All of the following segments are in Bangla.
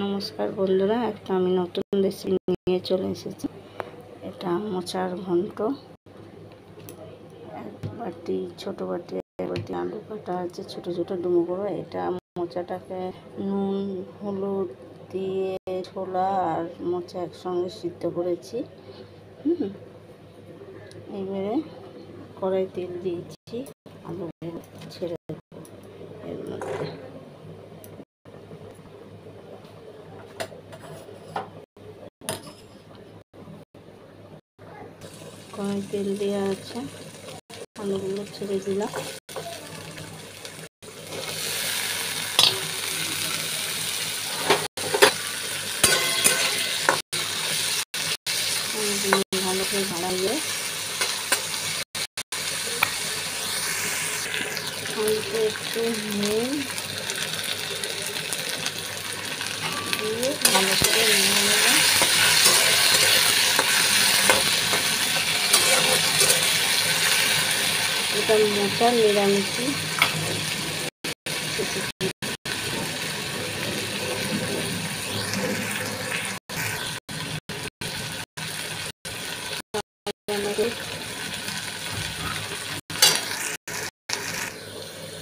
নমস্কার বন্ধুরা, একটা আমি নতুন রেসিপি নিয়ে চলে এসেছি। এটা মোচার ঘন্ট। এক বাটি ছোটো বাটি এক বাটি আলু কাটা আছে ছোটো ছোটো ডুমো করে। এটা মোচাটাকে নুন হলুদ দিয়ে ছোলা আর মোচা একসঙ্গে সিদ্ধ করেছি। এবারে কড়াই তেল দিয়েছি, আলু ছেড়ে এর মধ্যে কড়াই তেল দেওয়া আছে, আলুগুলো ছেড়ে দিলাম। ভালো করে ভাড়াইয়ে অল্প একটু নুন দিয়ে ভালো করে নিয়ে নেব। এটা মোচার নিরামিষি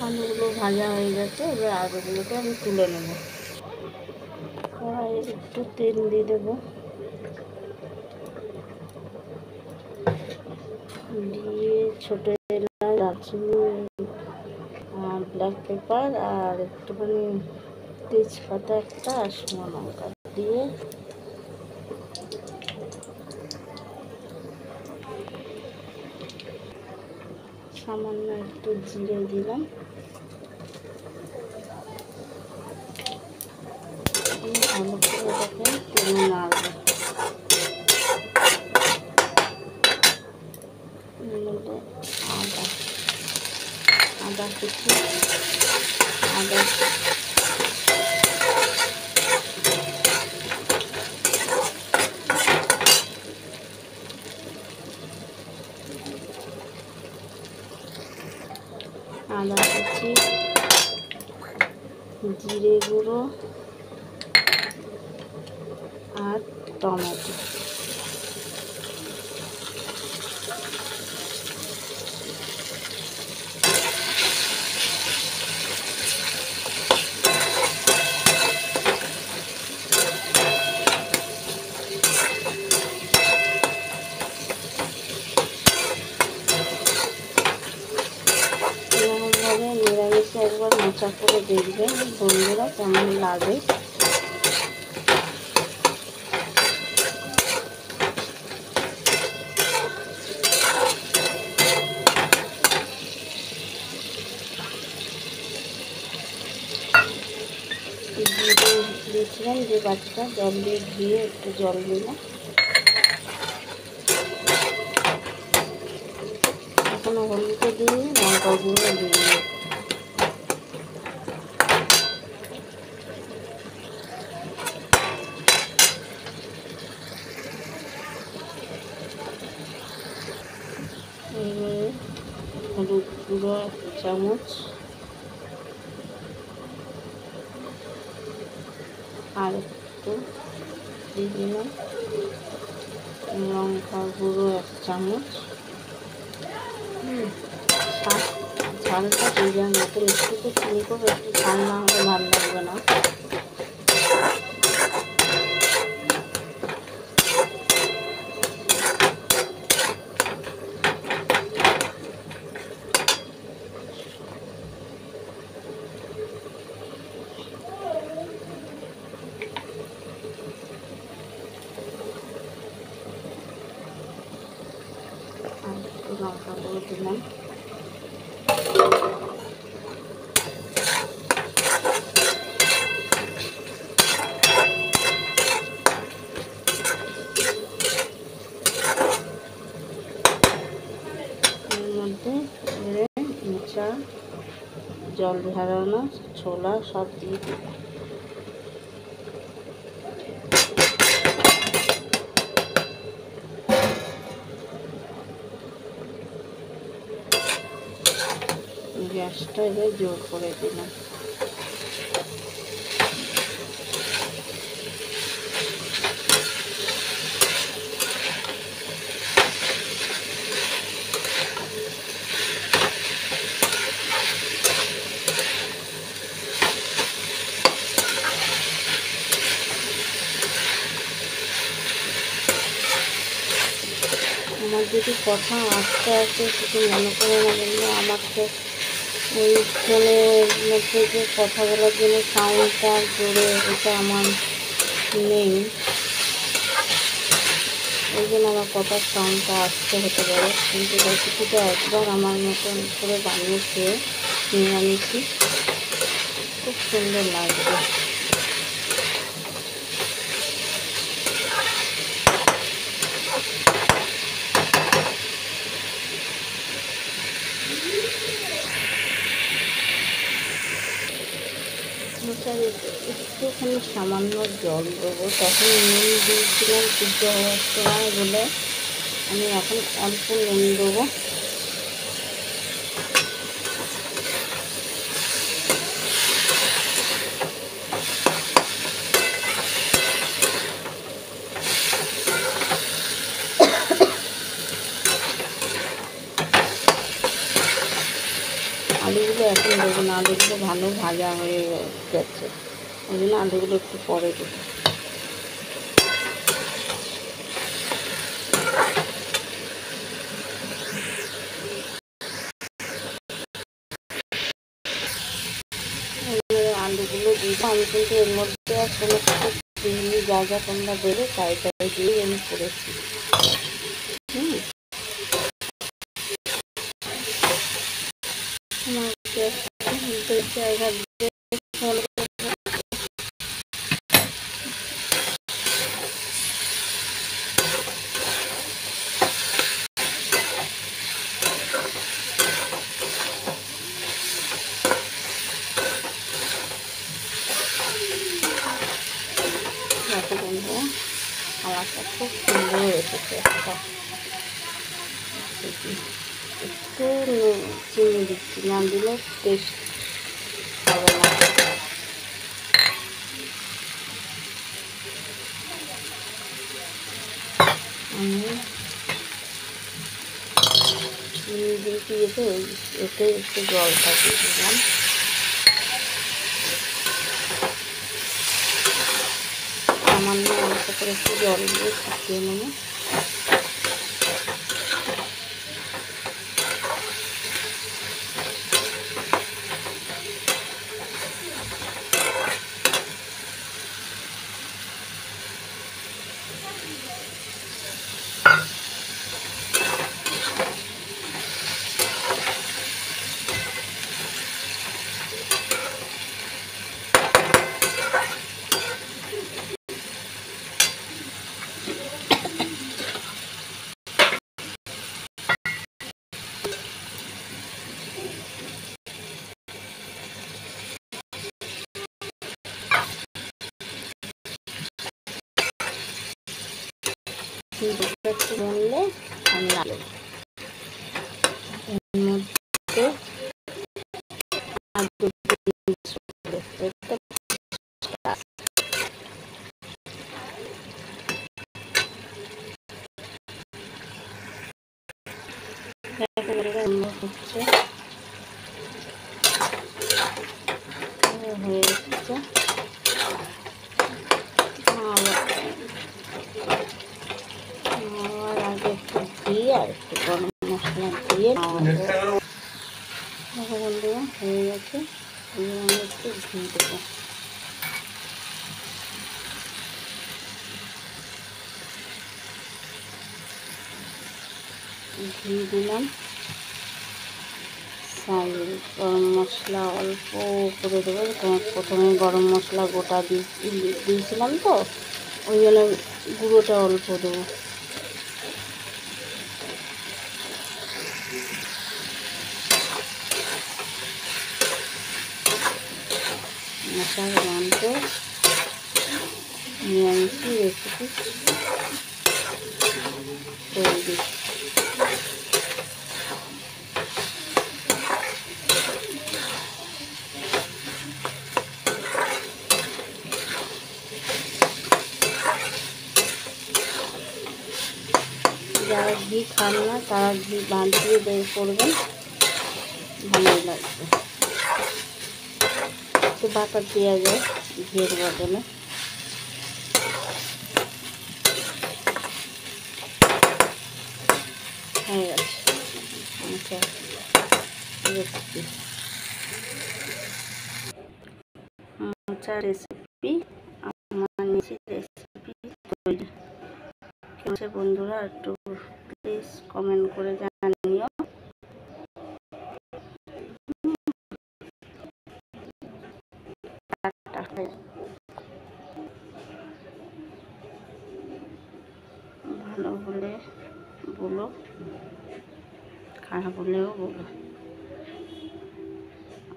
আলুগুলো ভাজা হয়ে গেছে। এবার আলুগুলোকে আমি তুলে নেব। কড়াইয়ে একটু তেল দিয়ে দেবো, দিয়ে ছোটো এলাচ, দারচিনি, ব্ল্যাক পেপার আর একটুখানি তেজপাতা একটা আর শুকনো লঙ্কা দিয়ে সামান্য একটু জিরে দিলাম। ভালো করে এটাকে টেনে নাড়ব। আদা কুচি, আদা কুচি, জিরে গুঁড়ো আর টমেটো। এরকমভাবে নিরামিষে একবার মোচা করে দেখবেন বন্ধুরা, কেমন লাগে। জিরে দিয়েছিলাম, যে বাটিটা জল দিয়ে ধুয়ে একটু জল দিলাম। এখনো হলুদও দিয়ে লঙ্কা গুঁড়ো দিয়ে এবারে হলুদ গুঁড়ো 1 চামচ আর একটু দিয়ে দিলাম। লঙ্কা গুঁড়ো 1 চামচ। ঝালটা দেওয়ার মতো একটু তো চিনি করবো, একটু ঝাল না হলে ভালো লাগবে না। আর একটু লঙ্কা গুঁড়ো দিলাম। এর মধ্যে মোচা, জল ঝরানো ছোলা সব দিয়ে দিই। গ্যাসটা এবার জোর করে দিলাম। যদি কথা আস্তে আস্তে কিছু মনে করে না, বললে আমার তো ওই ফোনের মধ্যে যে কথা বলার জন্য সাউন্ডটা জোরে, এটা আমার নেই। ওই জন্য আমার কথার সাউন্ডটা আসতে হতে পারে। কিন্তু রেসিপিটা একবার আমার মতন করে বানিয়ে খেয়ে নিরামিষি খুব সুন্দর লাগবে। একটুখানি সামান্য জল দেবো, তখন নুন দিয়েছিলাম সিদ্ধ হওয়ার সময় বলে আমি এখন অল্প নুন দেবো। আলুগুলো এখন দেবো না, আলুগুলো ভালো ভাজা হয়ে যাচ্ছে, ওই জন্য আলুগুলো একটু পরে দেবো। আলুগুলো দিই আমি, কিন্তু এর মধ্যে আর কোনো কিছু দিইনি, যা যা তোমরা দেবে তাই তাই দিয়েই আমি করেছি। আমাকে জায়গা দিয়ে বন্ধুরা কালারটা খুব সুন্দর এসেছে। একটু চিনি দিচ্ছি, না দিলে টেস্ট হবে না। আমি চিনি দিয়েছি, এতে একটু জলটা দিয়ে দিলাম। সামান্য অল্প করে একটু জল দিয়ে শুকিয়ে নেব। একটু বললে আমি এর মধ্যে হচ্ছে হয়ে এসেছে। আগে একটু ঘি আর একটু গরম মশলা দিয়ে বন্ধুরা হয়ে গেছে। আমি একটু ঘি দেবো। ঘি দিলাম, গরম মশলা অল্প করে দেবো। প্রথমে গরম মশলা গোটা দিয়েছিলাম তো, ওই জন্য গুঁড়োটা অল্প দেবো। মশলার গন্ধ নিরামিষি রেসিপি তৈরি। যারা ঘি খান না তারা ঘি বাদ দিয়ে বের করবেন, ভালো লাগবে। একটু বাটার দেওয়া যায় ঘিয়ের বদলে। রেসিপি, মোচা রেসিপি আমার নিজের রেসিপি তৈরি। কেমন বন্ধুরা একটু প্লিজ কমেন্ট করে জানিও। ভালো হলে বলো, খারাপ হলেও বলো।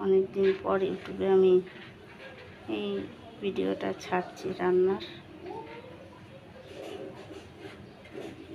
অনেকদিন পর ইউটিউবে আমি এই ভিডিওটা ছাড়ছি রান্নার।